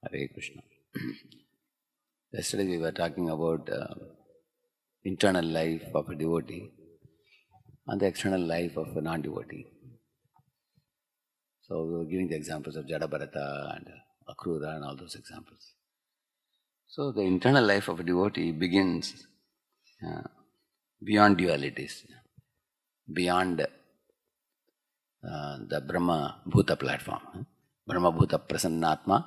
Hare Krishna. Yesterday we were talking about internal life of a devotee and the external life of a non-devotee. So we were giving the examples of Jadabharata and Akrura and all those examples. So the internal life of a devotee begins beyond dualities, beyond the Brahma Bhuta platform. Brahma Bhuta Prasannatma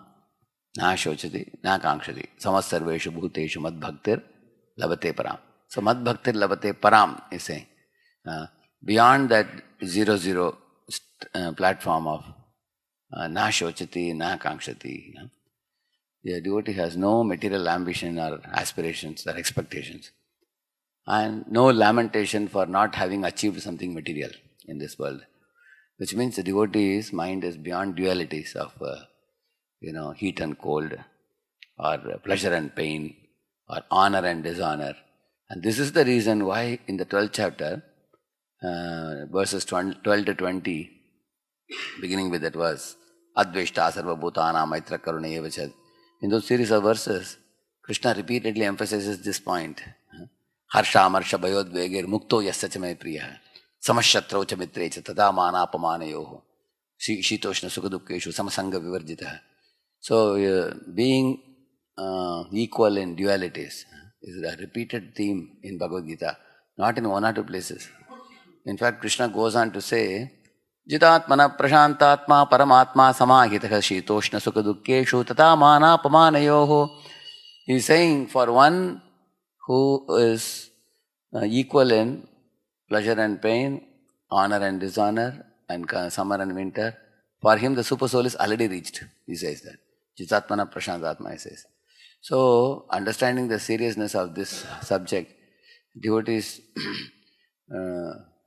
Na Shochati Na Kankshati Samas Sarveshu Bhuteshu Mad Bhaktir Labate Param. So Mad Bhaktir Labate Param is saying beyond that zero platform of Na Shochati Na Kankshati. The devotee has no material ambition or aspirations or expectations, and no lamentation for not having achieved something material in this world. Which means the devotee's mind is beyond dualities of heat and cold, or pleasure and pain, or honor and dishonor. And this is the reason why in the 12th chapter, verses 12 to 20, beginning with that verse, Adveshta Sarva Bhutana Maitra Karuna Evachad. In those series of verses, Krishna repeatedly emphasizes this point. Harsha Marsha Bhayodvegir Mukto Yasachame Priya Samashatrau cha mitre cha tada manapamanayoho Shitoshna Sukadukeshu Samasanga Vivarjita. So being equal in dualities is a repeated theme in Bhagavad Gita, not in one or two places. In fact, Krishna goes on to say, Jitatmana prashantatma paramatma samahitaha shitoshna sukadukeshu tata manapamanayoho. He is saying for one who is equal in pleasure and pain, honor and dishonor, and summer and winter, for him the super soul is already reached. He says that. Jitatmana prashantatma, he says. So, understanding the seriousness of this subject, devotees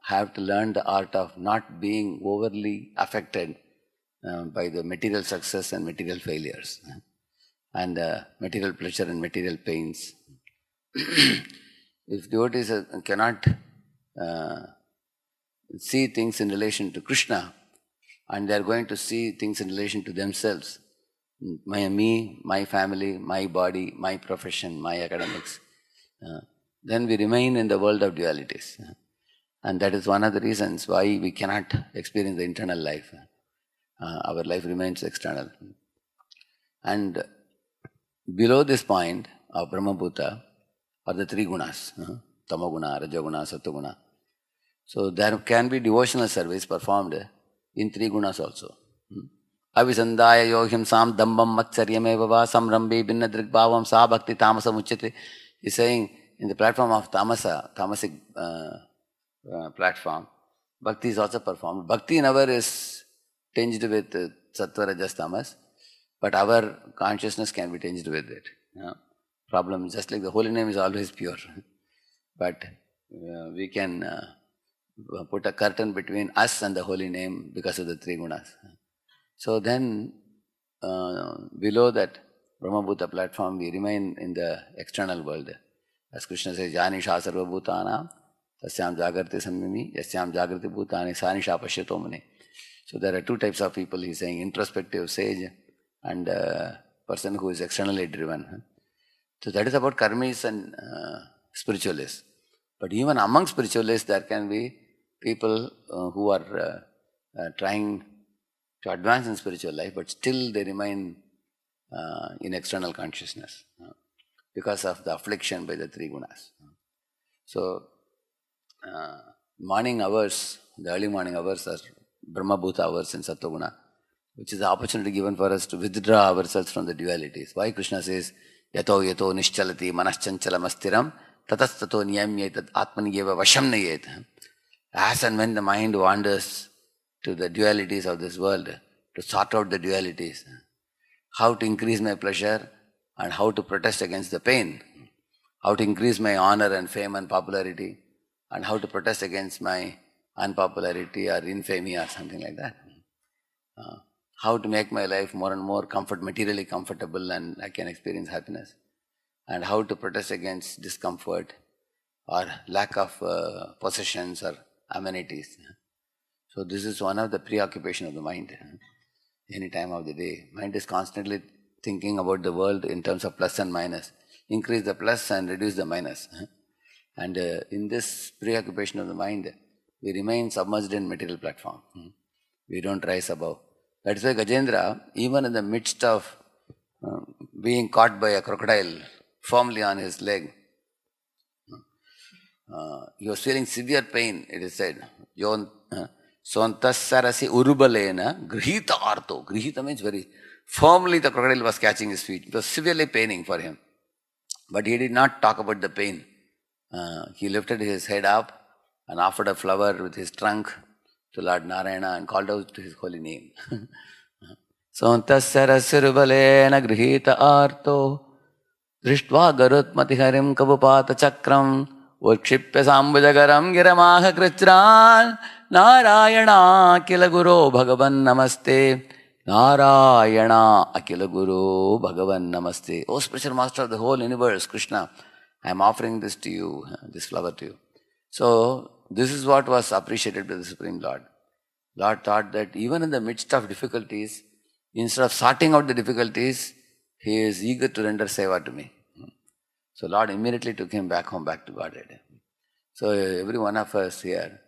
have to learn the art of not being overly affected by the material success and material failures, and material pleasure and material pains. If devotees cannot see things in relation to Krishna, and they are going to see things in relation to themselves, me, my family, my body, my profession, my academics, then we remain in the world of dualities. And that is one of the reasons why we cannot experience the internal life. Our life remains external. And below this point of Brahma Bhuta are the three gunas, Tamaguna, Rajaguna, Sattoguna. So there can be devotional service performed in three gunas also. Avisandaya yogyam sam dambam matsaryameva va samrambe binnadrik bhavam sa bhakti tamasa muchyate. He's saying in the platform of tamasic platform, bhakti is also performed. Bhakti never is tinged with sattva, rajas, tamas, but our consciousness can be tinged with it. Problem is just like the holy name is always pure, but we can put a curtain between us and the holy name because of the three gunas. So then, below that Brahma Bhuta platform, we remain in the external world. As Krishna says, Janisha sarva bhutana tasyam jagrati samyami yasyam jagrati bhutani sanisha pashyato mune. So there are two types of people, he's saying, introspective sage and person who is externally driven. So that is about karmis and spiritualists. But even among spiritualists, there can be people who are trying to advance in spiritual life, but still they remain in external consciousness because of the affliction by the three gunas. So, morning hours, the early morning hours are Brahma Bhuta hours in Sattoguna, which is the opportunity given for us to withdraw ourselves from the dualities. Why Krishna says, Yato yato nischalati manaschanchalamasstiram tatastato niyamyetat atmaniyeva vasham nayet. As and when the mind wanders to the dualities of this world, to sort out the dualities, how to increase my pleasure and how to protest against the pain, how to increase my honor and fame and popularity, and how to protest against my unpopularity or infamy or something like that. How to make my life more and more materially comfortable and I can experience happiness, and how to protest against discomfort or lack of possessions or amenities. So this is one of the preoccupation of the mind. Any time of the day, mind is constantly thinking about the world in terms of plus and minus. Increase the plus and reduce the minus. And in this preoccupation of the mind, we remain submerged in material platform. We don't rise above. That's why Gajendra, even in the midst of being caught by a crocodile firmly on his leg, he was feeling severe pain, it is said. Sontasarasi urubalena grihita arto. Grihita means very firmly the crocodile was catching his feet. It was severely paining for him. But he did not talk about the pain. He lifted his head up and offered a flower with his trunk to Lord Narayana and called out to his holy name. Sontasarasi urubalena grihita arto drishtva garutmati harim kabupata chakram Ukshipya sambujagaram giramaha krichran Narayana akila guru bhagavan namaste Narayana akila guru bhagavan namaste. O spiritual master of the whole universe, Krishna, I am offering this to you, this flower to you. So, this is what was appreciated by the Supreme Lord. Lord thought that even in the midst of difficulties, instead of sorting out the difficulties, he is eager to render seva to me. So Lord immediately took him back home, back to Godhead. So every one of us here,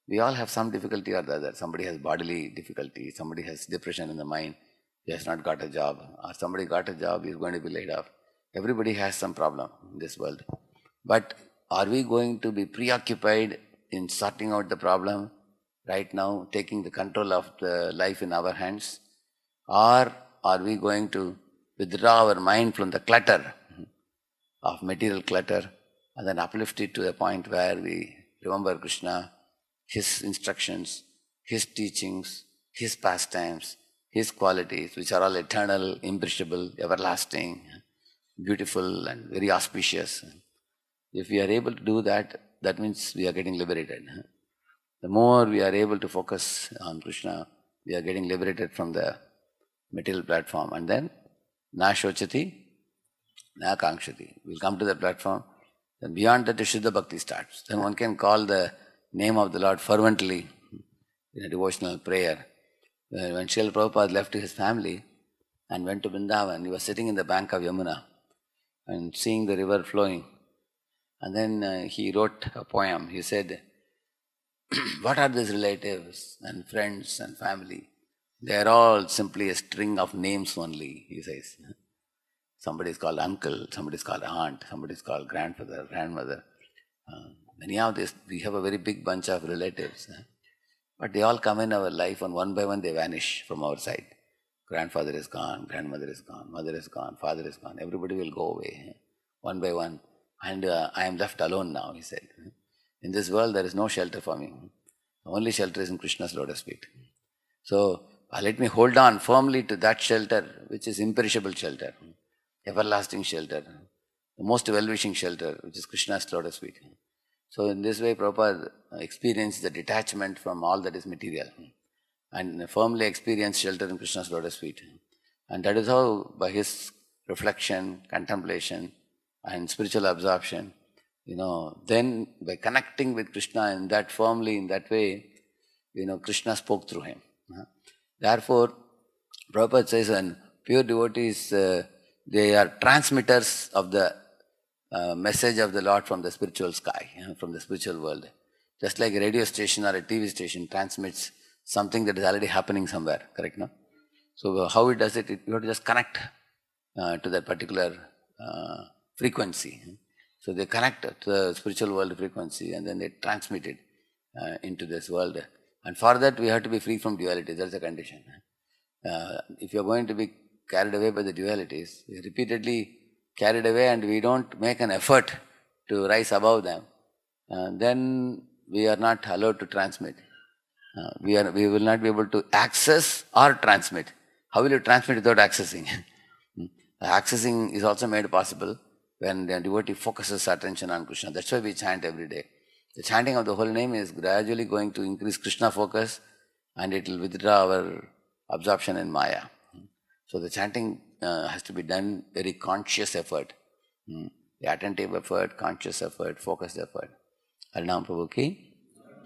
we all have some difficulty or the other. Somebody has bodily difficulty, somebody has depression in the mind, he has not got a job, or somebody got a job, he is going to be laid off. Everybody has some problem in this world. But are we going to be preoccupied in sorting out the problem right now, taking the control of the life in our hands? Or are we going to withdraw our mind from the clutter of material clutter and then uplift it to a point where we remember Krishna, his instructions, his teachings, his pastimes, his qualities, which are all eternal, imperishable, everlasting, beautiful and very auspicious. If we are able to do that, that means we are getting liberated. The more we are able to focus on Krishna, we are getting liberated from the material platform. And then, na shochati, na kankshati. We'll come to the platform. Then beyond that, the Shuddha Bhakti starts. Then one can call the name of the Lord fervently in a devotional prayer. When Srila Prabhupada left his family and went to Vrindavan, he was sitting in the bank of Yamuna and seeing the river flowing. And then he wrote a poem. He said, what are these relatives and friends and family? They are all simply a string of names only, he says. Somebody is called uncle, somebody is called aunt, somebody is called grandfather, grandmother. Many of these, we have a very big bunch of relatives. But they all come in our life and one by one they vanish from our side. Grandfather is gone, grandmother is gone, mother is gone, father is gone. Everybody will go away, one by one. And I am left alone now, he said. In this world there is no shelter for me. The only shelter is in Krishna's lotus feet. So let me hold on firmly to that shelter, which is imperishable shelter. Everlasting shelter, the most well-wishing shelter, which is Krishna's lotus feet. So in this way, Prabhupada experienced the detachment from all that is material and firmly experienced shelter in Krishna's lotus feet. And that is how, by his reflection, contemplation, and spiritual absorption, then by connecting with Krishna in that firmly, in that way, Krishna spoke through him. Therefore, Prabhupada says, when pure devotees, they are transmitters of the message of the Lord from the spiritual sky, from the spiritual world. Just like a radio station or a TV station transmits something that is already happening somewhere, correct, no? So how it does it? You have to just connect to that particular frequency. So they connect to the spiritual world frequency and then they transmit it into this world. And for that we have to be free from duality, that's the condition. If you are going to be carried away by the dualities, we are repeatedly carried away and we don't make an effort to rise above them, then we are not allowed to transmit. We will not be able to access or transmit. How will you transmit without accessing? Accessing is also made possible when the devotee focuses attention on Krishna. That's why we chant every day. The chanting of the holy name is gradually going to increase Krishna focus and it will withdraw our absorption in Maya. So the chanting has to be done very conscious effort. The attentive effort, conscious effort, focused effort. Harinam Prabhu ki